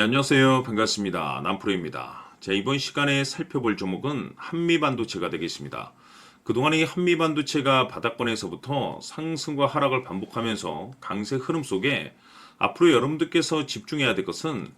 안녕하세요. 반갑습니다. 남프로입니다. 자, 이번 시간에 살펴볼 종목은 한미반도체가 되겠습니다. 그동안 이 한미반도체가 바닥권에서부터 상승과 하락을 반복하면서 강세 흐름 속에 앞으로 여러분들께서 집중해야 될 것은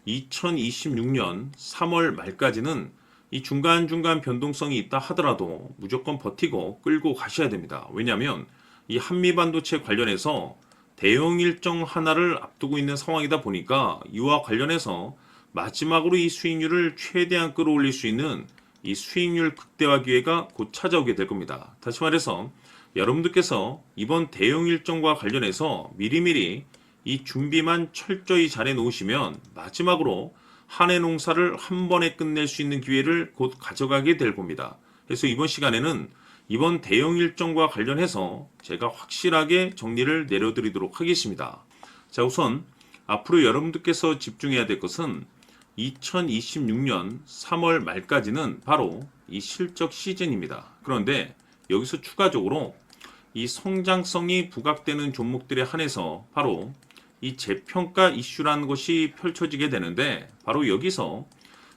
2026년 3월 말까지는 이 중간중간 변동성이 있다 하더라도 무조건 버티고 끌고 가셔야 됩니다. 왜냐하면 이 한미반도체 관련해서 대형 일정 하나를 앞두고 있는 상황이다 보니까 이와 관련해서 마지막으로 이 수익률을 최대한 끌어올릴 수 있는 이 수익률 극대화 기회가 곧 찾아오게 될 겁니다. 다시 말해서 여러분들께서 이번 대형 일정과 관련해서 미리미리 이 준비만 철저히 잘 해놓으시면 마지막으로 한 해 농사를 한 번에 끝낼 수 있는 기회를 곧 가져가게 될 겁니다. 그래서 이번 시간에는 이번 대형 일정과 관련해서 제가 확실하게 정리를 내려드리도록 하겠습니다. 자, 우선 앞으로 여러분들께서 집중해야 될 것은 2026년 3월 말까지는 바로 이 실적 시즌입니다. 그런데 여기서 추가적으로 이 성장성이 부각되는 종목들에 한해서 바로 이 재평가 이슈라는 것이 펼쳐지게 되는데, 바로 여기서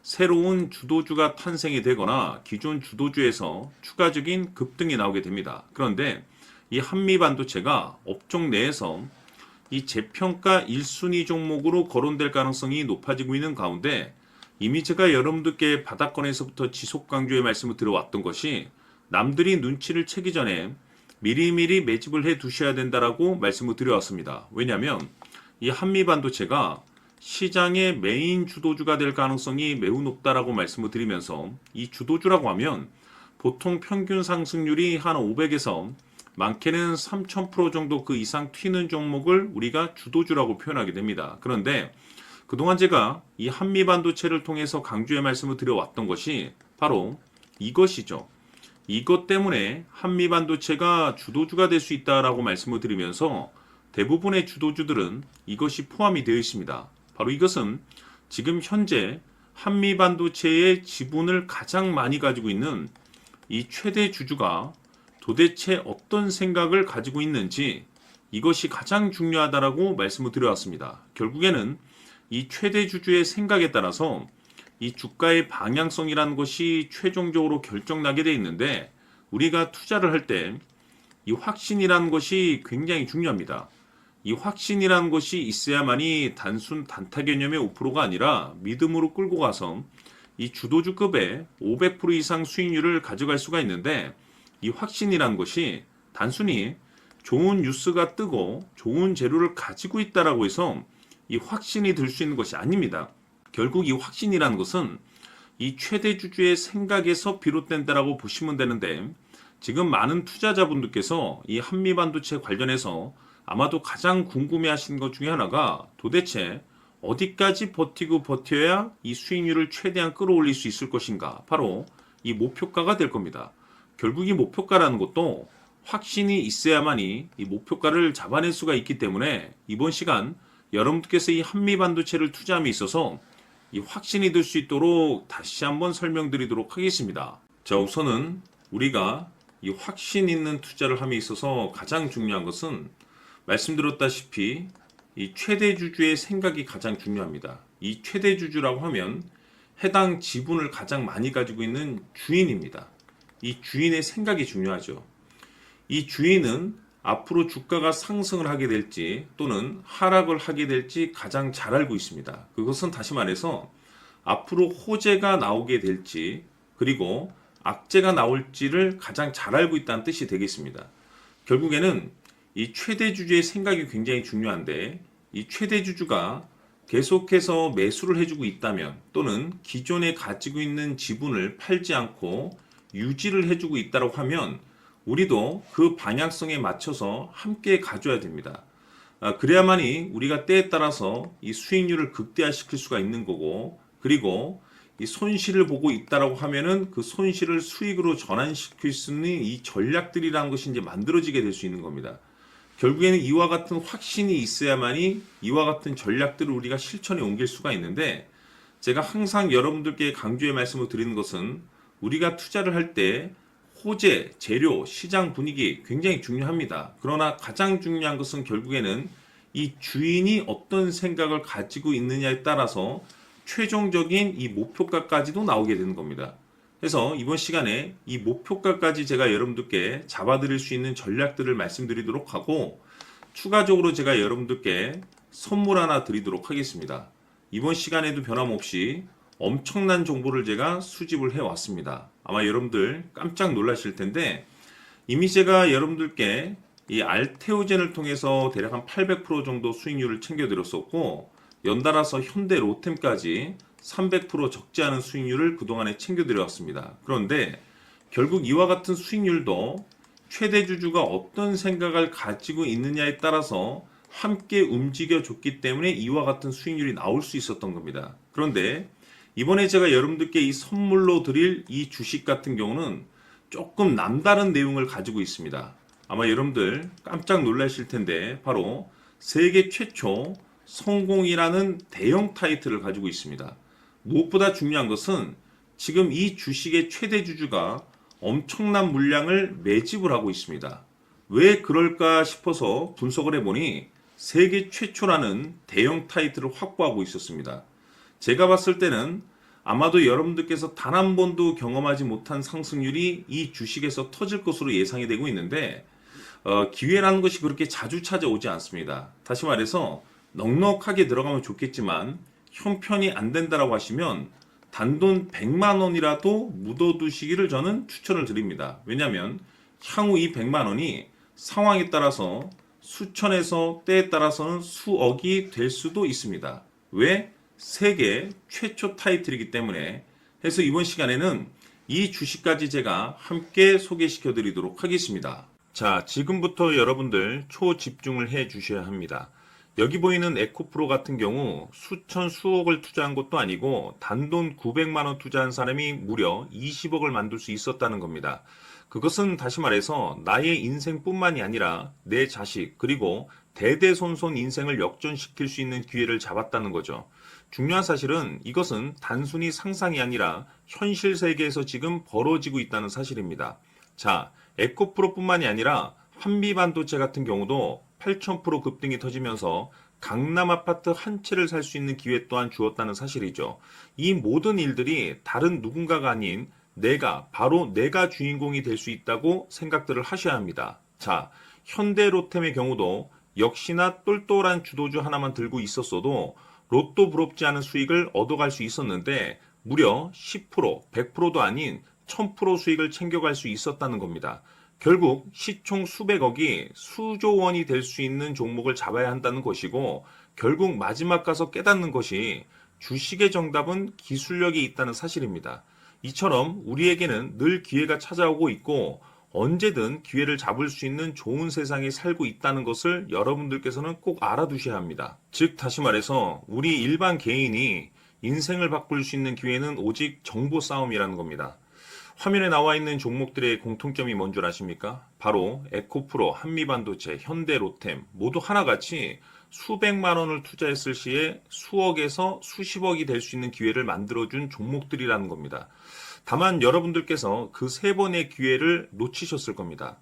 새로운 주도주가 탄생이 되거나 기존 주도주에서 추가적인 급등이 나오게 됩니다. 그런데 이 한미반도체가 업종 내에서 이 재평가 1순위 종목으로 거론될 가능성이 높아지고 있는 가운데, 이미 제가 여러분들께 바닥권에서부터 지속 강조의 말씀을 드려왔던 것이 남들이 눈치를 채기 전에 미리미리 매집을 해 두셔야 된다라고 말씀을 드려왔습니다. 왜냐하면 이 한미반도체가 시장의 메인 주도주가 될 가능성이 매우 높다라고 말씀을 드리면서, 이 주도주라고 하면 보통 평균 상승률이 한 500에서 많게는 3000% 정도 그 이상 튀는 종목을 우리가 주도주라고 표현하게 됩니다. 그런데 그동안 제가 이 한미반도체를 통해서 강조의 말씀을 드려왔던 것이 바로 이것이죠. 이것 때문에 한미반도체가 주도주가 될 수 있다라고 말씀을 드리면서 대부분의 주도주들은 이것이 포함이 되어 있습니다. 바로 이것은 지금 현재 한미반도체의 지분을 가장 많이 가지고 있는 이 최대 주주가 도대체 어떤 생각을 가지고 있는지, 이것이 가장 중요하다라고 말씀을 드려왔습니다. 결국에는 이 최대 주주의 생각에 따라서 이 주가의 방향성이라는 것이 최종적으로 결정나게 되어 있는데, 우리가 투자를 할 때 이 확신이라는 것이 굉장히 중요합니다. 이 확신이라는 것이 있어야만이 단순 단타 개념의 5%가 아니라 믿음으로 끌고 가서 이 주도주급의 500% 이상 수익률을 가져갈 수가 있는데, 이 확신이라는 것이 단순히 좋은 뉴스가 뜨고 좋은 재료를 가지고 있다라고 해서 이 확신이 들 수 있는 것이 아닙니다. 결국 이 확신이라는 것은 이 최대 주주의 생각에서 비롯된다라고 보시면 되는데, 지금 많은 투자자분들께서 이 한미반도체 관련해서 아마도 가장 궁금해하시는 것 중에 하나가 도대체 어디까지 버티고 버텨야 이 수익률을 최대한 끌어올릴 수 있을 것인가, 바로 이 목표가가 될 겁니다. 결국 이 목표가라는 것도 확신이 있어야만이 이 목표가를 잡아낼 수가 있기 때문에 이번 시간 여러분들께서 이 한미반도체를 투자함에 있어서 이 확신이 들 수 있도록 다시 한번 설명드리도록 하겠습니다. 자, 우선은 우리가 이 확신 있는 투자를 함에 있어서 가장 중요한 것은 말씀드렸다시피 이 최대 주주의 생각이 가장 중요합니다. 이 최대 주주라고 하면 해당 지분을 가장 많이 가지고 있는 주인입니다. 이 주인의 생각이 중요하죠. 이 주인은 앞으로 주가가 상승을 하게 될지 또는 하락을 하게 될지 가장 잘 알고 있습니다. 그것은 다시 말해서 앞으로 호재가 나오게 될지 그리고 악재가 나올지를 가장 잘 알고 있다는 뜻이 되겠습니다. 결국에는 이 최대 주주의 생각이 굉장히 중요한데, 이 최대 주주가 계속해서 매수를 해주고 있다면 또는 기존에 가지고 있는 지분을 팔지 않고 유지를 해주고 있다고 하면 우리도 그 방향성에 맞춰서 함께 가져야 됩니다. 그래야만이 우리가 때에 따라서 이 수익률을 극대화시킬 수가 있는 거고, 그리고 이 손실을 보고 있다라고 하면은 그 손실을 수익으로 전환시킬 수 있는 이 전략들이라는 것이 이제 만들어지게 될 수 있는 겁니다. 결국에는 이와 같은 확신이 있어야만이 이와 같은 전략들을 우리가 실천에 옮길 수가 있는데, 제가 항상 여러분들께 강조의 말씀을 드리는 것은 우리가 투자를 할 때 호재, 재료, 시장 분위기 굉장히 중요합니다. 그러나 가장 중요한 것은 결국에는 이 주인이 어떤 생각을 가지고 있느냐에 따라서 최종적인 이 목표가까지도 나오게 되는 겁니다. 그래서 이번 시간에 이 목표가까지 제가 여러분들께 잡아드릴 수 있는 전략들을 말씀드리도록 하고, 추가적으로 제가 여러분들께 선물 하나 드리도록 하겠습니다. 이번 시간에도 변함없이 엄청난 정보를 제가 수집을 해왔습니다. 아마 여러분들 깜짝 놀라실 텐데, 이미 제가 여러분들께 이 알테오젠을 통해서 대략 한 800% 정도 수익률을 챙겨드렸었고, 연달아서 현대 로템까지 300% 적지 않은 수익률을 그동안에 챙겨드렸습니다. 그런데 결국 이와 같은 수익률도 최대 주주가 어떤 생각을 가지고 있느냐에 따라서 함께 움직여 줬기 때문에 이와 같은 수익률이 나올 수 있었던 겁니다. 그런데 이번에 제가 여러분들께 이 선물로 드릴 이 주식 같은 경우는 조금 남다른 내용을 가지고 있습니다. 아마 여러분들 깜짝 놀라실 텐데, 바로 세계 최초 성공이라는 대형 타이틀을 가지고 있습니다. 무엇보다 중요한 것은 지금 이 주식의 최대 주주가 엄청난 물량을 매집을 하고 있습니다. 왜 그럴까 싶어서 분석을 해보니 세계 최초라는 대형 타이틀을 확보하고 있었습니다. 제가 봤을 때는 아마도 여러분들께서 단 한 번도 경험하지 못한 상승률이 이 주식에서 터질 것으로 예상이 되고 있는데, 기회라는 것이 그렇게 자주 찾아오지 않습니다. 다시 말해서 넉넉하게 들어가면 좋겠지만 형편이 안 된다라고 하시면 단돈 100만 원이라도 묻어두시기를 저는 추천을 드립니다. 왜냐하면 향후 이 100만 원이 상황에 따라서 수천에서 때에 따라서는 수억이 될 수도 있습니다. 왜? 세계 최초 타이틀이기 때문에. 해서 이번 시간에는 이 주식까지 제가 함께 소개시켜 드리도록 하겠습니다. 자, 지금부터 여러분들 초집중을 해 주셔야 합니다. 여기 보이는 에코프로 같은 경우 수천 수억을 투자한 것도 아니고 단돈 900만 원 투자한 사람이 무려 20억을 만들 수 있었다는 겁니다. 그것은 다시 말해서 나의 인생뿐만이 아니라 내 자식 그리고 대대손손 인생을 역전시킬 수 있는 기회를 잡았다는 거죠. 중요한 사실은 이것은 단순히 상상이 아니라 현실 세계에서 지금 벌어지고 있다는 사실입니다. 자, 에코프로뿐만이 아니라 한미반도체 같은 경우도 8,000% 급등이 터지면서 강남 아파트 한 채를 살 수 있는 기회 또한 주었다는 사실이죠. 이 모든 일들이 다른 누군가가 아닌 바로 내가 주인공이 될 수 있다고 생각들을 하셔야 합니다. 자, 현대로템의 경우도 역시나 똘똘한 주도주 하나만 들고 있었어도 로또 부럽지 않은 수익을 얻어갈 수 있었는데 무려 10%, 100%도 아닌 1000% 수익을 챙겨갈 수 있었다는 겁니다. 결국 시총 수백억이 수조 원이 될 수 있는 종목을 잡아야 한다는 것이고, 결국 마지막 가서 깨닫는 것이 주식의 정답은 기술력이 있다는 사실입니다. 이처럼 우리에게는 늘 기회가 찾아오고 있고 언제든 기회를 잡을 수 있는 좋은 세상에 살고 있다는 것을 여러분들께서는 꼭 알아두셔야 합니다. 즉 다시 말해서 우리 일반 개인이 인생을 바꿀 수 있는 기회는 오직 정보 싸움이라는 겁니다. 화면에 나와 있는 종목들의 공통점이 뭔 줄 아십니까? 바로 에코프로, 한미반도체, 현대로템 모두 하나같이 수백만 원을 투자했을 시에 수억에서 수십억이 될 수 있는 기회를 만들어준 종목들이라는 겁니다. 다만 여러분들께서 그 세 번의 기회를 놓치셨을 겁니다.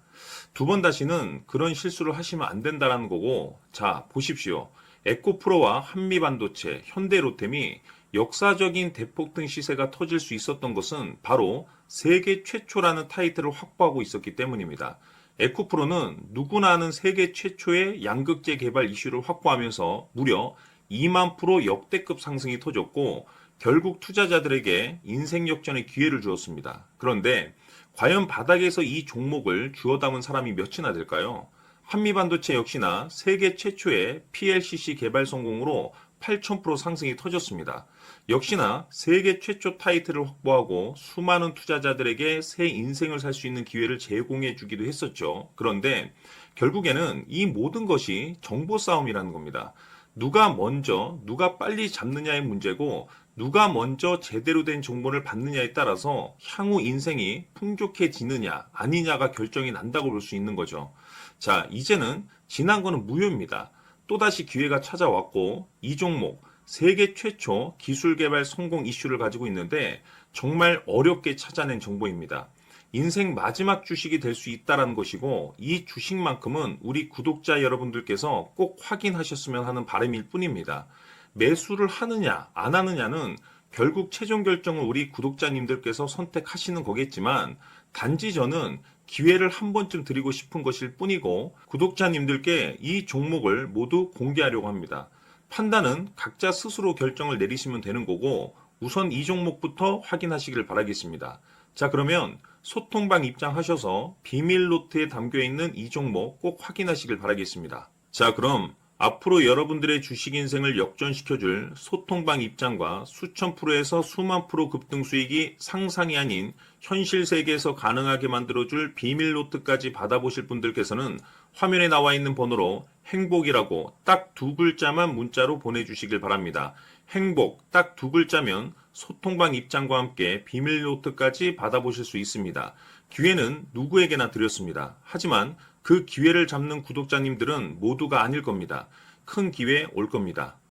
두 번 다시는 그런 실수를 하시면 안 된다는 거고, 자 보십시오. 에코프로와 한미반도체, 현대로템이 역사적인 대폭등 시세가 터질 수 있었던 것은 바로 세계 최초라는 타이틀을 확보하고 있었기 때문입니다. 에코프로는 누구나 아는 세계 최초의 양극재 개발 이슈를 확보하면서 무려 2만 프로 역대급 상승이 터졌고 결국 투자자들에게 인생 역전의 기회를 주었습니다. 그런데 과연 바닥에서 이 종목을 주워 담은 사람이 몇이나 될까요? 한미반도체 역시나 세계 최초의 PLCC 개발 성공으로 8,000% 상승이 터졌습니다. 역시나 세계 최초 타이틀을 확보하고 수많은 투자자들에게 새 인생을 살 수 있는 기회를 제공해 주기도 했었죠. 그런데 결국에는 이 모든 것이 정보 싸움이라는 겁니다. 누가 먼저, 누가 빨리 잡느냐의 문제고 누가 먼저 제대로 된 정보를 받느냐에 따라서 향후 인생이 풍족해지느냐 아니냐가 결정이 난다고 볼 수 있는 거죠. 자, 이제는 지난 거는 무효입니다. 또다시 기회가 찾아왔고 이 종목 세계 최초 기술 개발 성공 이슈를 가지고 있는데 정말 어렵게 찾아낸 정보입니다. 인생 마지막 주식이 될 수 있다라는 것이고 이 주식만큼은 우리 구독자 여러분들께서 꼭 확인하셨으면 하는 바람일 뿐입니다. 매수를 하느냐 안 하느냐는 결국 최종 결정을 우리 구독자님들께서 선택하시는 거겠지만 단지 저는 기회를 한 번쯤 드리고 싶은 것일 뿐이고 구독자님들께 이 종목을 모두 공개하려고 합니다. 판단은 각자 스스로 결정을 내리시면 되는 거고 우선 이 종목부터 확인하시길 바라겠습니다. 자, 그러면 소통방 입장하셔서 비밀 노트에 담겨 있는 이 종목 꼭 확인하시길 바라겠습니다. 자, 그럼 앞으로 여러분들의 주식 인생을 역전시켜줄 소통방 입장과 수천 프로에서 수만 프로 급등 수익이 상상이 아닌 현실 세계에서 가능하게 만들어줄 비밀 노트까지 받아보실 분들께서는 화면에 나와 있는 번호로 행복이라고 딱 두 글자만 문자로 보내주시길 바랍니다. 행복 딱 두 글자면 소통방 입장과 함께 비밀 노트까지 받아보실 수 있습니다. 기회는 누구에게나 드렸습니다. 하지만 그 기회를 잡는 구독자님들은 모두가 아닐 겁니다. 큰 기회 올 겁니다.